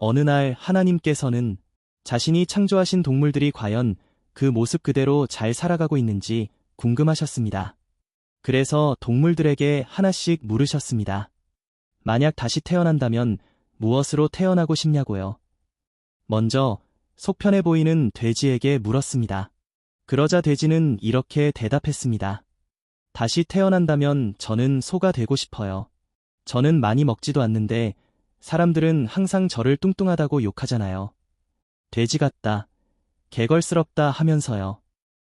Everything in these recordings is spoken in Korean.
어느 날 하나님께서는 자신이 창조하신 동물들이 과연 그 모습 그대로 잘 살아가고 있는지 궁금하셨습니다. 그래서 동물들에게 하나씩 물으셨습니다. 만약 다시 태어난다면 무엇으로 태어나고 싶냐고요. 먼저 속편해 보이는 돼지에게 물었습니다. 그러자 돼지는 이렇게 대답했습니다. 다시 태어난다면 저는 소가 되고 싶어요. 저는 많이 먹지도 않는데 사람들은 항상 저를 뚱뚱하다고 욕하잖아요. 돼지 같다, 개걸스럽다 하면서요.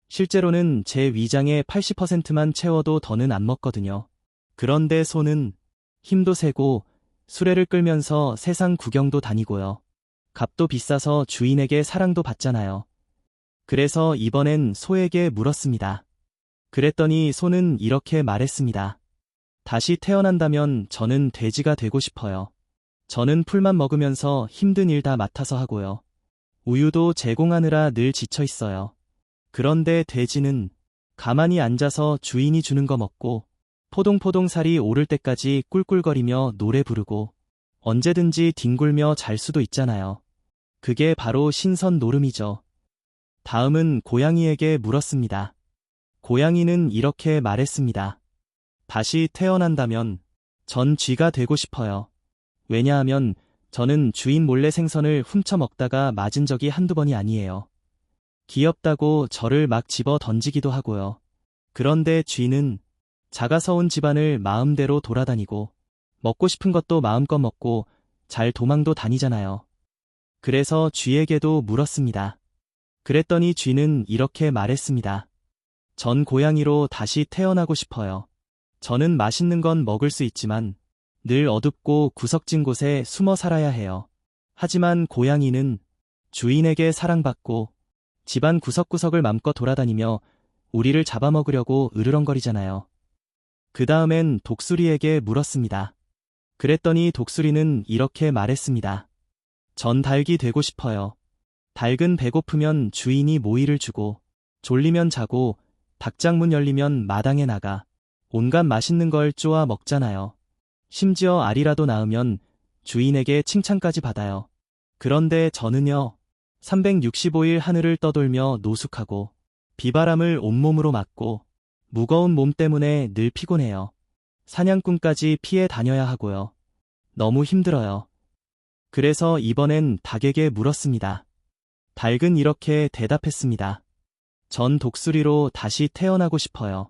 실제로는 제 위장의 80%만 채워도 더는 안 먹거든요. 그런데 소는 힘도 세고 수레를 끌면서 세상 구경도 다니고요. 값도 비싸서 주인에게 사랑도 받잖아요. 그래서 이번엔 소에게 물었습니다. 그랬더니 소는 이렇게 말했습니다. 다시 태어난다면 저는 돼지가 되고 싶어요. 저는 풀만 먹으면서 힘든 일 다 맡아서 하고요. 우유도 제공하느라 늘 지쳐 있어요. 그런데 돼지는 가만히 앉아서 주인이 주는 거 먹고 포동포동 살이 오를 때까지 꿀꿀거리며 노래 부르고 언제든지 뒹굴며 잘 수도 있잖아요. 그게 바로 신선 노름이죠. 다음은 고양이에게 물었습니다. 고양이는 이렇게 말했습니다. 다시 태어난다면 전 쥐가 되고 싶어요. 왜냐하면 저는 주인 몰래 생선을 훔쳐 먹다가 맞은 적이 한두 번이 아니에요. 귀엽다고 저를 막 집어 던지기도 하고요. 그런데 쥐는 작아서 온 집안을 마음대로 돌아다니고 먹고 싶은 것도 마음껏 먹고 잘 도망도 다니잖아요. 그래서 쥐에게도 물었습니다. 그랬더니 쥐는 이렇게 말했습니다. 전 고양이로 다시 태어나고 싶어요. 저는 맛있는 건 먹을 수 있지만 늘 어둡고 구석진 곳에 숨어 살아야 해요. 하지만 고양이는 주인에게 사랑받고 집안 구석구석을 맘껏 돌아다니며 우리를 잡아먹으려고 으르렁거리잖아요. 그 다음엔 독수리에게 물었습니다. 그랬더니 독수리는 이렇게 말했습니다. 전 닭이 되고 싶어요. 닭은 배고프면 주인이 모이를 주고 졸리면 자고 닭장 문 열리면 마당에 나가 온갖 맛있는 걸 쪼아 먹잖아요. 심지어 알이라도 낳으면 주인에게 칭찬까지 받아요. 그런데 저는요, 365일 하늘을 떠돌며 노숙하고 비바람을 온몸으로 맞고 무거운 몸 때문에 늘 피곤해요. 사냥꾼까지 피해 다녀야 하고요. 너무 힘들어요. 그래서 이번엔 닭에게 물었습니다. 닭은 이렇게 대답했습니다. 전 독수리로 다시 태어나고 싶어요.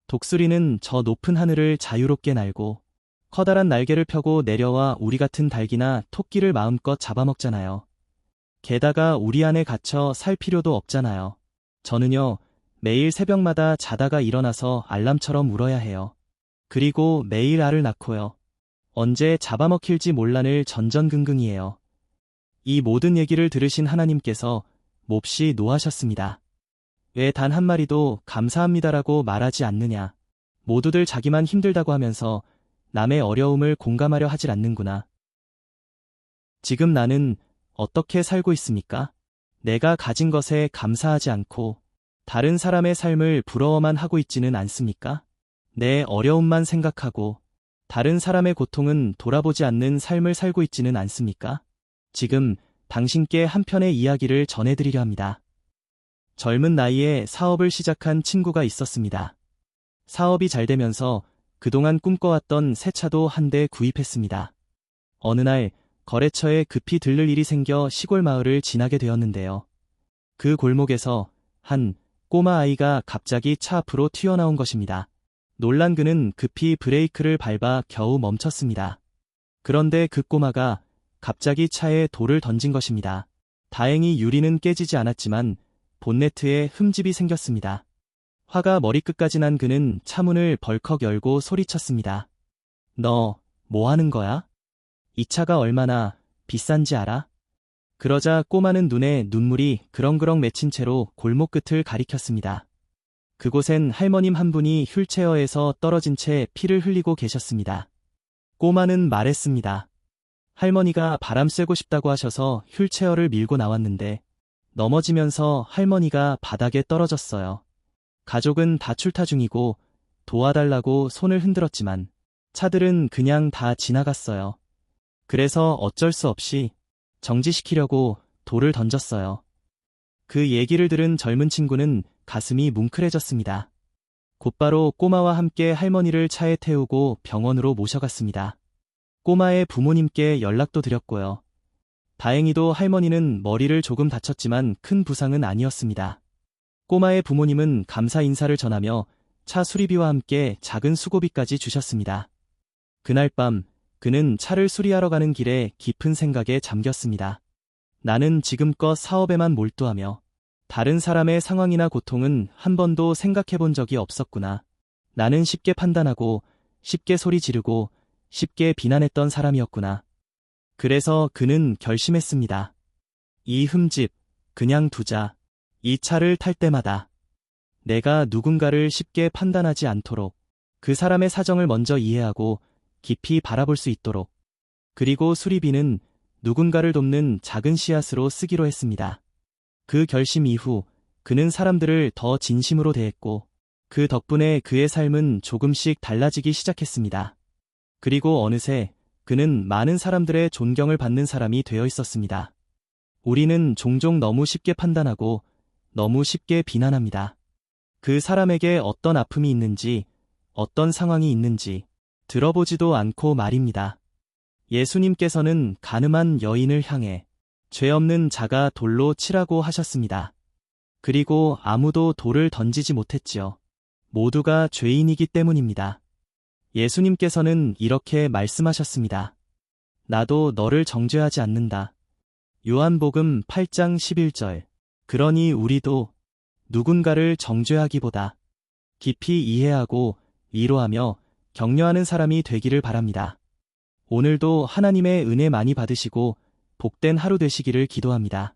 독수리는 저 높은 하늘을 자유롭게 날고 커다란 날개를 펴고 내려와 우리 같은 닭이나 토끼를 마음껏 잡아먹잖아요. 게다가 우리 안에 갇혀 살 필요도 없잖아요. 저는요, 매일 새벽마다 자다가 일어나서 알람처럼 울어야 해요. 그리고 매일 알을 낳고요. 언제 잡아먹힐지 몰라늘 전전긍긍이에요. 이 모든 얘기를 들으신 하나님께서 몹시 노하셨습니다. 왜 단 한 마리도 감사합니다라고 말하지 않느냐. 모두들 자기만 힘들다고 하면서 남의 어려움을 공감하려 하질 않는구나. 지금 나는 어떻게 살고 있습니까? 내가 가진 것에 감사하지 않고 다른 사람의 삶을 부러워만 하고 있지는 않습니까? 내 어려움만 생각하고 다른 사람의 고통은 돌아보지 않는 삶을 살고 있지는 않습니까? 지금 당신께 한 편의 이야기를 전해드리려 합니다. 젊은 나이에 사업을 시작한 친구가 있었습니다. 사업이 잘 되면서 그동안 꿈꿔왔던 새 차도 한 대 구입했습니다. 어느 날 거래처에 급히 들를 일이 생겨 시골 마을을 지나게 되었는데요. 그 골목에서 한 꼬마 아이가 갑자기 차 앞으로 튀어나온 것입니다. 놀란 그는 급히 브레이크를 밟아 겨우 멈췄습니다. 그런데 그 꼬마가 갑자기 차에 돌을 던진 것입니다. 다행히 유리는 깨지지 않았지만 본네트에 흠집이 생겼습니다. 화가 머리끝까지 난 그는 차문을 벌컥 열고 소리쳤습니다. 너, 뭐 하는 거야? 이 차가 얼마나 비싼지 알아? 그러자 꼬마는 눈에 눈물이 그렁그렁 맺힌 채로 골목 끝을 가리켰습니다. 그곳엔 할머님 한 분이 휠체어에서 떨어진 채 피를 흘리고 계셨습니다. 꼬마는 말했습니다. 할머니가 바람 쐬고 싶다고 하셔서 휠체어를 밀고 나왔는데 넘어지면서 할머니가 바닥에 떨어졌어요. 가족은 다 출타 중이고 도와달라고 손을 흔들었지만 차들은 그냥 다 지나갔어요. 그래서 어쩔 수 없이 정지시키려고 돌을 던졌어요. 그 얘기를 들은 젊은 친구는 가슴이 뭉클해졌습니다. 곧바로 꼬마와 함께 할머니를 차에 태우고 병원으로 모셔갔습니다. 꼬마의 부모님께 연락도 드렸고요. 다행히도 할머니는 머리를 조금 다쳤지만 큰 부상은 아니었습니다. 꼬마의 부모님은 감사 인사를 전하며 차 수리비와 함께 작은 수고비까지 주셨습니다. 그날 밤 그는 차를 수리하러 가는 길에 깊은 생각에 잠겼습니다. 나는 지금껏 사업에만 몰두하며 다른 사람의 상황이나 고통은 한 번도 생각해 본 적이 없었구나. 나는 쉽게 판단하고 쉽게 소리 지르고 쉽게 비난했던 사람이었구나. 그래서 그는 결심했습니다. 이 흠집 그냥 두자. 이 차를 탈 때마다 내가 누군가를 쉽게 판단하지 않도록 그 사람의 사정을 먼저 이해하고 깊이 바라볼 수 있도록, 그리고 수리비는 누군가를 돕는 작은 씨앗으로 쓰기로 했습니다. 그 결심 이후 그는 사람들을 더 진심으로 대했고 그 덕분에 그의 삶은 조금씩 달라지기 시작했습니다. 그리고 어느새 그는 많은 사람들의 존경을 받는 사람이 되어 있었습니다. 우리는 종종 너무 쉽게 판단하고 너무 쉽게 비난합니다. 그 사람에게 어떤 아픔이 있는지, 어떤 상황이 있는지 들어보지도 않고 말입니다. 예수님께서는 가늠한 여인을 향해 죄 없는 자가 돌로 치라고 하셨습니다. 그리고 아무도 돌을 던지지 못했지요. 모두가 죄인이기 때문입니다. 예수님께서는 이렇게 말씀하셨습니다. 나도 너를 정죄하지 않는다. 요한복음 8장 11절. 그러니 우리도 누군가를 정죄하기보다 깊이 이해하고 위로하며 격려하는 사람이 되기를 바랍니다. 오늘도 하나님의 은혜 많이 받으시고 복된 하루 되시기를 기도합니다.